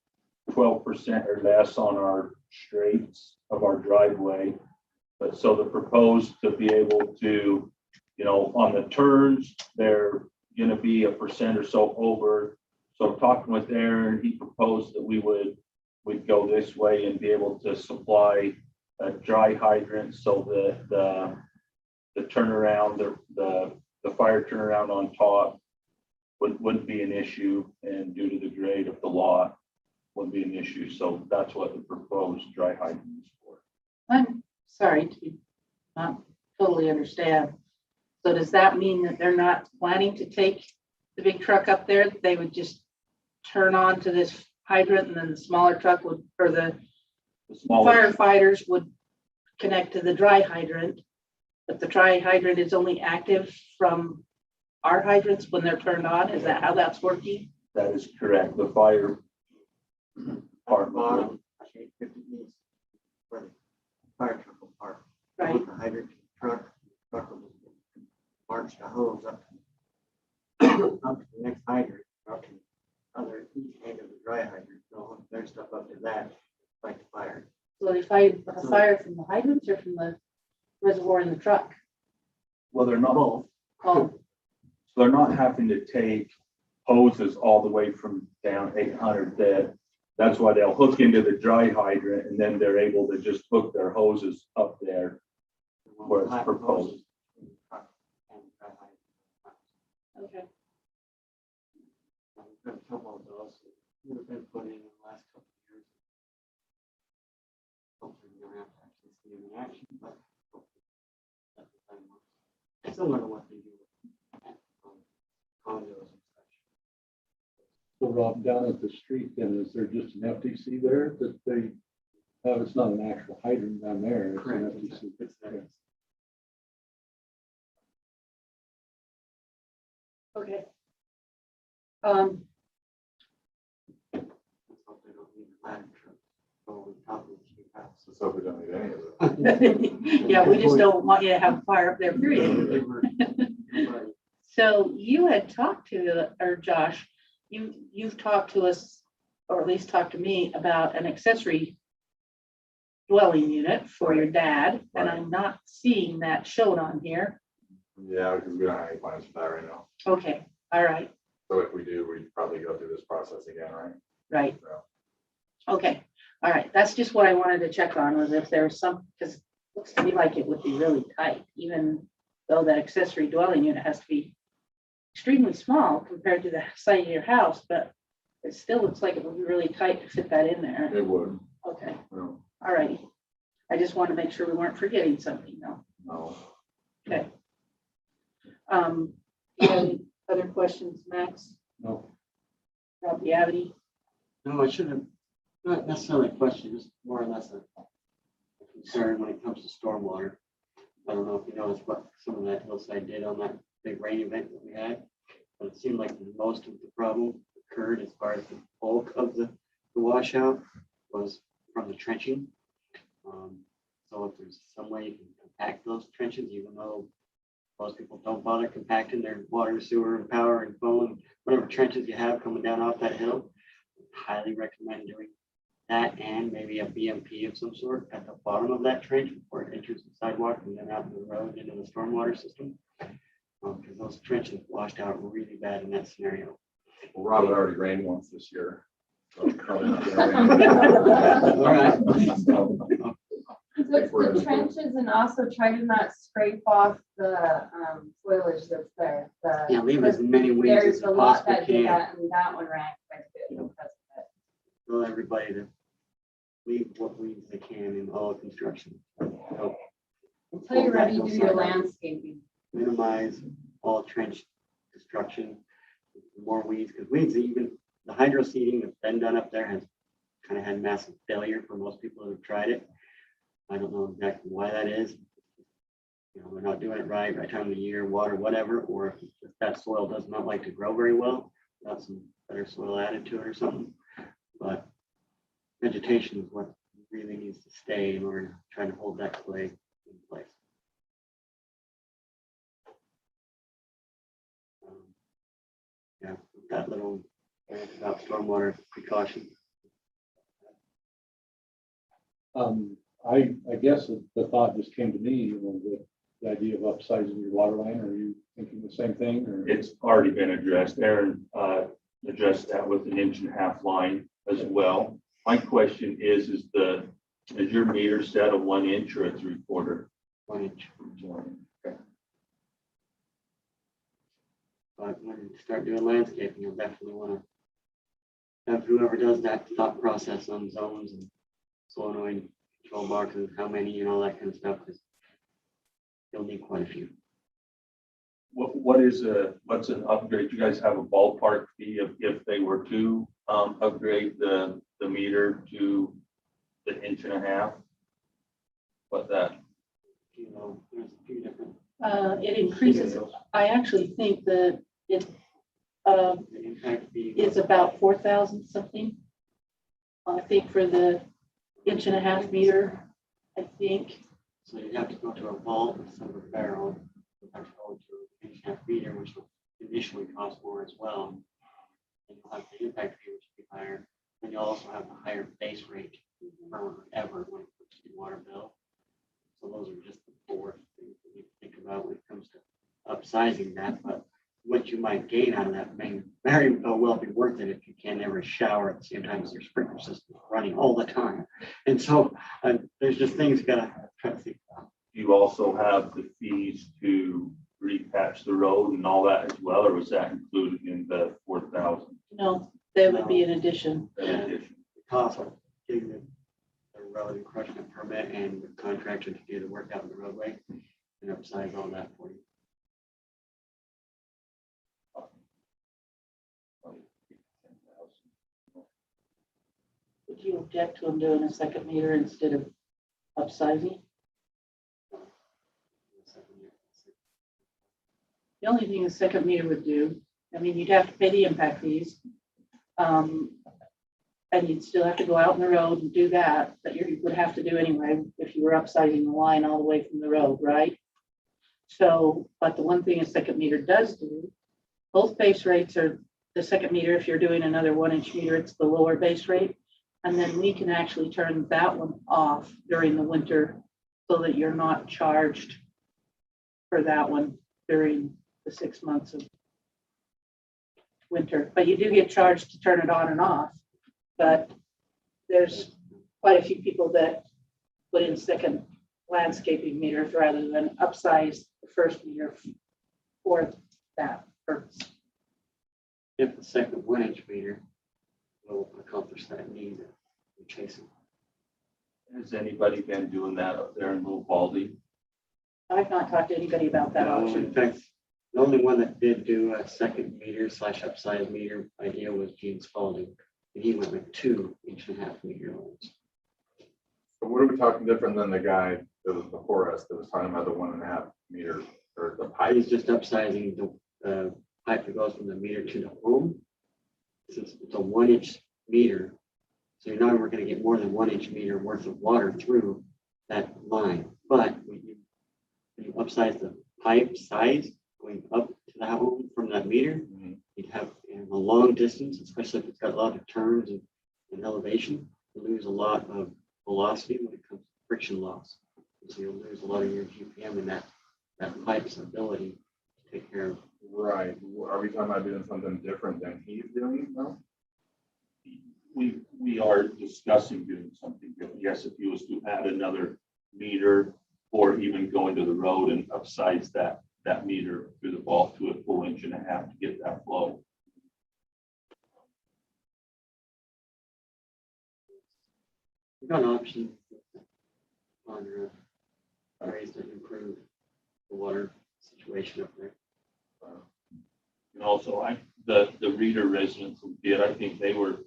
12% or less on our straights of our driveway. But so the proposed to be able to, on the turns, they're gonna be 1% or so over. So talking with Aaron, he proposed that we'd go this way and be able to supply a dry hydrant so that the turnaround, the fire turnaround on top wouldn't be an issue, and due to the grade of the lot wouldn't be an issue. So that's what the proposed dry hydrant is for. I'm sorry to not totally understand. So does that mean that they're not planning to take the big truck up there? They would just turn on to this hydrant and then the smaller truck would, or the smaller firefighters would connect to the dry hydrant, but the dry hydrant is only active from our hydrants when they're turned on? Is that how that's working? That is correct. The fire department. Bottom, 50 east, where the fire truck will park. Right. With the hydrant truck will march the hose up to the next hydrant, up to the other east end of the dry hydrant. They'll hook their stuff up to that, like the fire. So they fight the fire from the hydrants or from the reservoir in the truck? Well, they're not. Both. Oh, So they're not having to take hoses all the way from down 800. That's why they'll hook into the dry hydrant and then they're able to just hook their hoses up there where it's proposed. okay. A couple of those would have been put in the last couple of years. similar to what they do with condos and such. So Rob, down at the street, then, is there just an FTC there that they, it's not an actual hydrant down there? It's an FTC. It's that. Yeah. Okay. Let's hope they don't need a ladder truck over the top of the street house. Let's hope we don't need any of it. Yeah, we just don't want you to have fire up there, period. They were- nobody- So you had talked to, or Josh, you've talked to us, or at least talked to me about an accessory dwelling unit for your dad, and I'm not seeing that shown on here. Yeah, because we don't have any plans for that right now. Okay, all right, So if we do, we'd probably go through this process again, right? right. So, Okay, all right, that's just what I wanted to check on, was if there's some, because it looks to me like it would be really tight, even though that accessory dwelling unit has to be extremely small compared to the site of your house, but it still looks like it would be really tight to fit that in there. it would, Okay, no, all righty. I just want to make sure we weren't forgetting something, though. no. Okay. Any other questions, Max? No. Rob, do you have any? No, I should have, not necessarily a question, just more or less a concern when it comes to stormwater. I don't know if you noticed what some of that hillside did on that big rain event that we had, but it seemed like most of the problem occurred as far as the bulk of the washout was from the trenching. So if there's some way you can compact those trenches, even though most people don't bother compacting their water, sewer, and power and phone, whatever trenches you have coming down off that hill, highly recommend doing that, and maybe a BMP of some sort at the bottom of that trench before it enters the sidewalk and then out in the road into the stormwater system. Because those trenches washed out really bad in that scenario. Well, Rob, it already rained once this year. So it's probably not gonna rain. All right. So it's the trenches and also try to not scrape off the foliage that's there. Yeah, leave as many weeds as There's you a lot possibly that did can. that, and that one ran quite a bit because of it. Tell everybody to leave what weeds they can in all construction. Help Until you're ready to do your landscaping. minimize all trench destruction, more weeds, because weeds, even the hydro seeding that's been done up there has kind of had massive failure for most people who have tried it. I don't know exactly why that is. You know, they're not doing it right time of the year, water, whatever, or if it's just that soil does not like to grow very well, got some better soil added to it or something. But vegetation is what really needs to stay in order to try to hold that clay in place. Yeah, that little about stormwater precaution. I guess the thought just came to me, you know, the idea of upsizing your water line. Are you thinking the same thing, or? It's already been addressed. Aaron addressed that with an 1.5-inch line as well. My question is your meter set a 1 inch or a 3/4? 1 inch. Okay. But when you start doing landscaping, you'll definitely want to have whoever does that thought process on zones and solenoid control boxes, how many and all that kind of stuff, because you'll need quite a few. What's an upgrade? You guys have a ballpark fee if they were to upgrade the meter to the 1.5 inch? What that? You know, there's a few different. It increases, I actually think that it, The impact fee. it's about 4,000 something. I think for the 1.5 inch meter, I think. So you'd have to go to a vault instead of a barrel. You'd have to go to an 1.5 inch meter, which will initially cost more as well. And you'll have the impact fee, which will be higher. And you'll also have a higher base rate forever when it comes to your water bill. So those are just the 4 things that you think about when it comes to upsizing that. But what you might gain out of that may very well be worth it if you can't ever shower at the same time as your sprinkler system is running all the time. And so there's just things you gotta try to think about. You also have the fees to repatch the road and all that as well, or was that included in the 4,000 No, that would be an addition. in addition? The cost of getting the road encroachment permit and the contractor to do the work out in the roadway and upsize all that for you. Would you object to them doing a second meter instead of upsizing? The only thing a second meter would do, I mean, you'd have to pay the impact fees. And you'd still have to go out on the road and do that, but you would have to do anyway if you were upsizing the line all the way from the road, right? So, but the one thing a second meter does do, both base rates are the second meter. If you're doing another 1-inch meter, it's the lower base rate. And then we can actually turn that one off during the winter so that you're not charged for that one during the 6 months of winter. But you do get charged to turn it on and off. But there's quite a few people that put in second landscaping meters rather than upsize the first meter for that purpose. If the second 1-inch meter will accomplish that need that we're chasing. Has anybody been doing that up there in Little Baldy? I've not talked to anybody about that No, option. in fact, the only one that did do a second meter / upsize meter idea was Gene Spalding. And he went with 2 1.5 meter lines. So what are we talking different than the guy that was before us that was talking about the 1.5 meter or the pipe? He's just upsizing the pipe that goes from the meter to the home. Since it's a 1-inch meter, so you're not ever going to get more than 1-inch meter worth of water through that line. But when you upsize the pipe size going up to the home from that meter, you'd have in a long distance, especially if it's got a lot of turns and elevation, you lose a lot of velocity when it comes to friction loss. So you'll lose a lot of your GPM in that pipe's ability to take care of. Right. Are we talking about doing something different than he's doing though? We are discussing doing something different. Yes, if you was to add another meter or even going to the road and upsize that meter through the ball to a 1.5 inches to get that flow. We've got an option on ways to improve the water situation up there. And also, the Reader residents who did, I think they were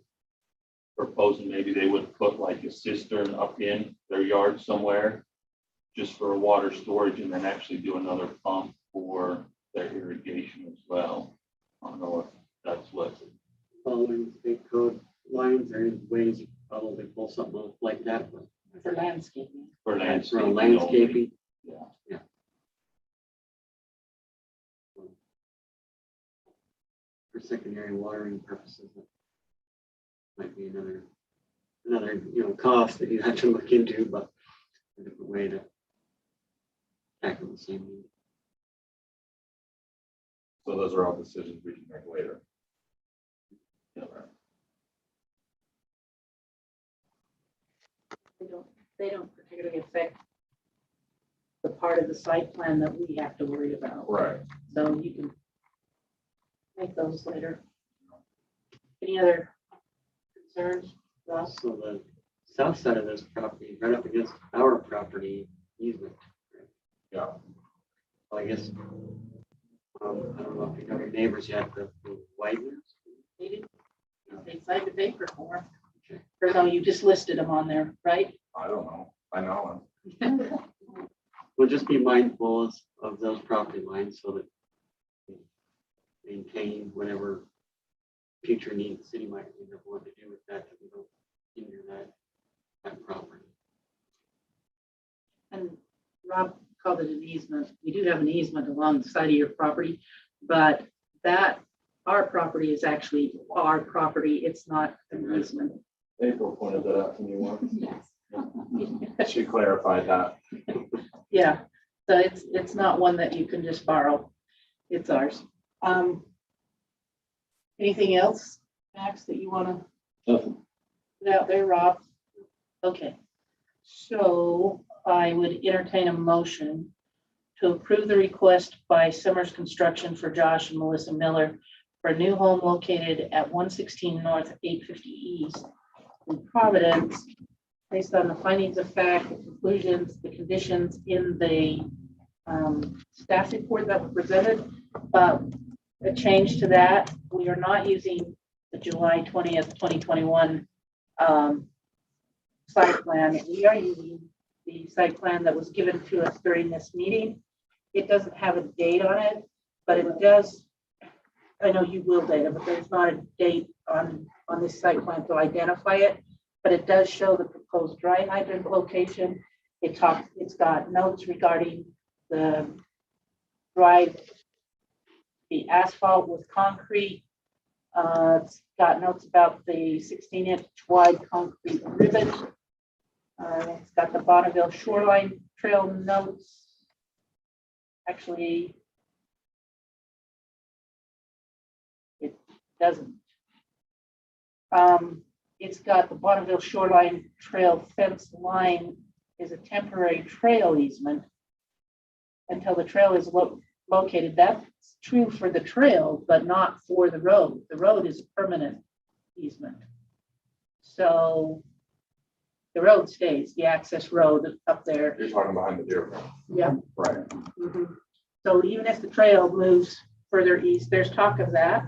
proposing maybe they would put like a cistern up in their yard somewhere just for water storage and then actually do another pump for their irrigation as well. I don't know if that's what. Following state code lines, there is ways you could probably pull something off like that. But For landscaping. For that's for landscaping. landscaping. Yeah. For secondary watering purposes, that might be another cost that you have to look into, but a different way to tackle the same need. So those are all decisions we can make later. Yeah. They don't particularly affect the part of the site plan that we have to worry about. Right. So you can make those later. Any other concerns, Ross? So the south side of this property, is right up against our property easement. Yeah. Well, I guess, I don't know if you know your neighbors yet, the Whiteners. They didn't, they signed the paper for, Okay. or no, you just listed them on there, right? I don't know. I know him. We'll just be mindful of those property lines so that we maintain whatever future needs the city might end up wanting to do with that we don't hinder that property. And Rob called it an easement. We do have an easement along the side of your property, but our property is actually our property. It's not an easement. April pointed that out to me once. Yes. She clarified that. Yeah, so it's not one that you can just borrow. It's ours. Anything else, Max, that you want to put out there, Rob? Okay, so I would entertain a motion to approve the request by Summers Construction for Josh and Melissa Miller for a new home located at 116 North, 850 East in Providence, based on the findings of fact, the conclusions, the conditions in the staff report that were presented. A change to that, we are not using the July 20th, 2021 site plan. We are using the site plan that was given to us during this meeting. It doesn't have a date on it, but it does, I know you will data, but there's not a date on this site plan to identify it. But it does show the proposed dry hydrant location. It's got notes regarding the asphalt with concrete. It's got notes about the 16-inch wide concrete ribbon. It's got the Bonneville Shoreline Trail notes. Actually, it doesn't. It's got the Bonneville Shoreline Trail fence line is a temporary trail easement until the trail is located. That's true for the trail, but not for the road. The road is a permanent easement. So the road stays, the access road up there. You're talking behind the deer. Yeah. Right. Mhm. So even if the trail moves further east, there's talk of that.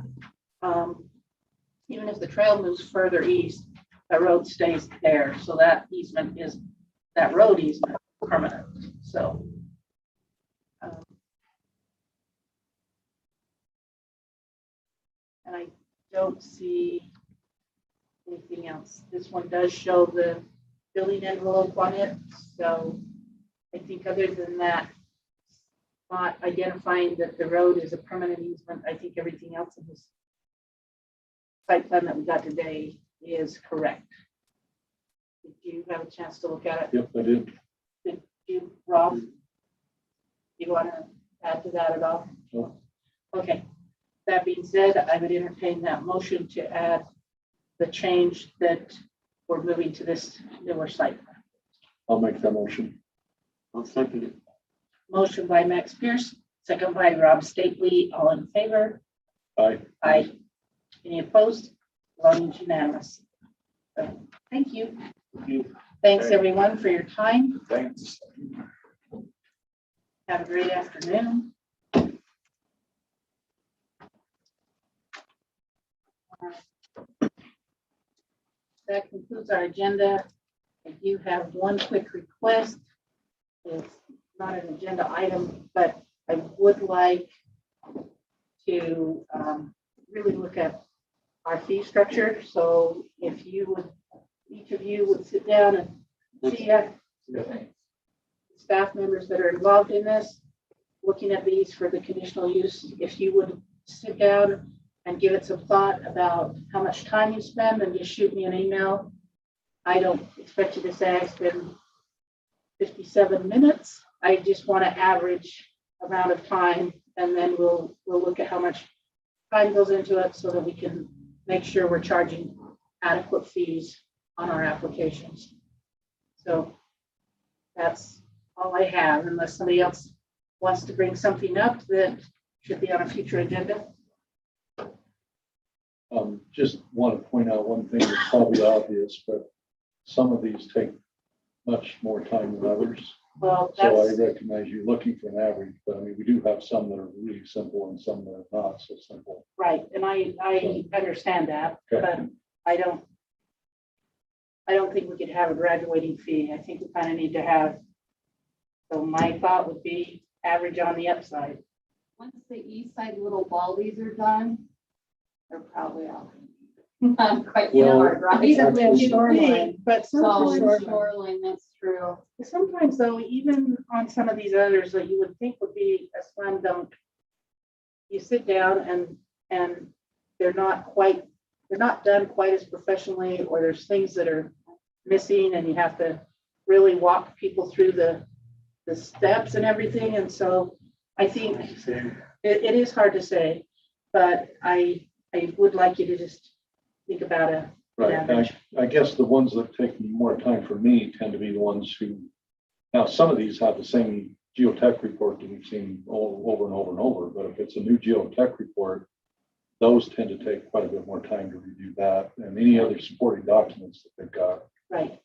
Even if the trail moves further east, the road stays there. So that easement is, that road easement permanent. So. And I don't see anything else. This one does show the billing envelope on it. So I think other than that, not identifying that the road is a permanent easement, I think everything else in this site plan that we got today is correct. Did you have a chance to look at it? Yep, I did. Did you, Rob? You want to add to that at all? No. Okay. That being said, I would entertain that motion to add the change that we're moving to this newer site plan. I'll make that motion. I'll second it. Motion by Max Pierce, second by Rob Stately, all in favor? Aye. Aye. Any opposed? Voting unanimous. So, thank you. Thanks, everyone, for your time. Thanks. Have a great afternoon. That concludes our agenda. I do have one quick request. It's not an agenda item, but I would like to really look at our fee structure. So if you would, each of you would sit down and see staff members that are involved in this, looking at these for the conditional use, if you would sit down and give it some thought about how much time you spend, and just shoot me an email. I don't expect you to say I spend 57 minutes. I just want an average amount of time, and then we'll look at how much time goes into it so that we can make sure we're charging adequate fees on our applications. So that's all I have, unless somebody else wants to bring something up that should be on a future agenda. Just want to point out one thing that's probably obvious, but some of these take much more time than others. Well, So I that's recognize you're looking for an average, but I mean, we do have some that are really simple and some that are not so simple. right, and I understand that, Okay. but I don't think we could have a graduating fee. I think we kind of need to have, so my thought would be average on the upside. Once the east side little baldies are done, they're probably all not quite Well, hard, right? These are the shoreline. But So sometimes, shoreline, that's true. sometimes though, even on some of these others that you would think would be a slam dunk, you sit down and they're not done quite as professionally, or there's things that are missing and you have to really walk people through the steps and everything. And so I think it is hard to say, but I would like you to just think about an Right, average. I guess the ones that take more time for me tend to be the ones who, now, some of these have the same geotech report that we've seen over and over and over, but if it's a new geotech report, those tend to take quite a bit more time to review that and any other supporting documents that they've got Right.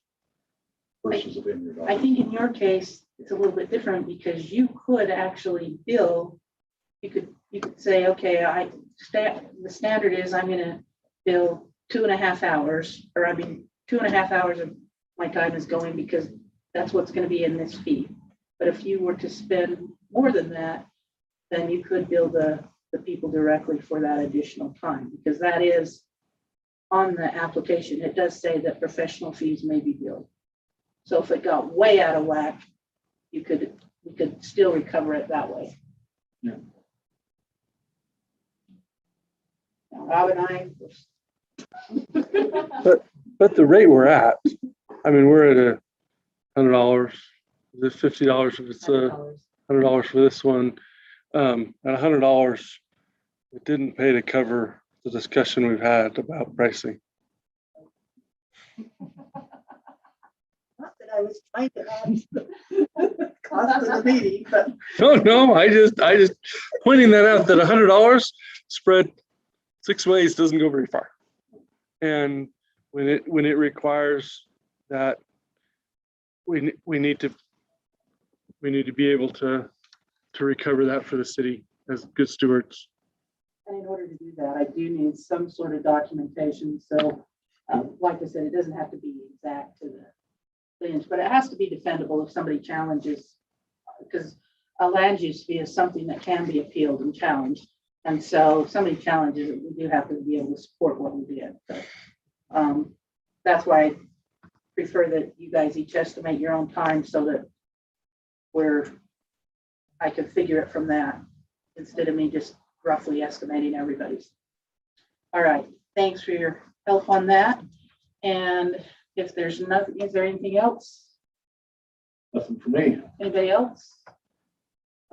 versus a vineyard. I think in your case, it's a little bit different because you could actually bill, you could say, okay, the standard is I'm gonna bill 2.5 hours, or 2.5 hours of my time is going because that's what's gonna be in this fee. But if you were to spend more than that, then you could bill the people directly for that additional time, because that is on the application. It does say that professional fees may be billed. So if it got way out of whack, we could still recover it that way. Yeah. Now, Rob and I, But the rate we're at, I mean, we're at $100, is it $50 if it's $100 for this one? At $100, it didn't pay to cover the discussion we've had about pricing. Not that I was trying to add the cost of the meeting, but No, I just pointing that out that $100 spread 6 ways doesn't go very far. And when it requires that we need to be able to recover that for the city as good stewards. and in order to do that, I do need some sort of documentation. So, like I said, it doesn't have to be exact to the inch, but it has to be defendable if somebody challenges, because a land use fee is something that can be appealed and challenged. And so if somebody challenges it, we do have to be able to support what we did. So, that's why I prefer that you guys each estimate your own time so that I can figure it from that instead of me just roughly estimating everybody's. All right, thanks for your help on that. And if there's nothing, is there anything else? Nothing for me. Anybody else?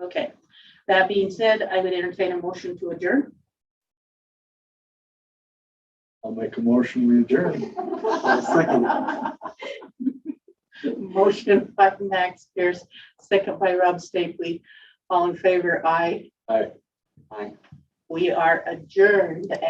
Okay, that being said, I would entertain a motion to adjourn. I'll make a motion, we adjourn. Second. Motion by Max Pierce, second by Rob Stapley. All in favor, aye. Aye. Aye. We are adjourned at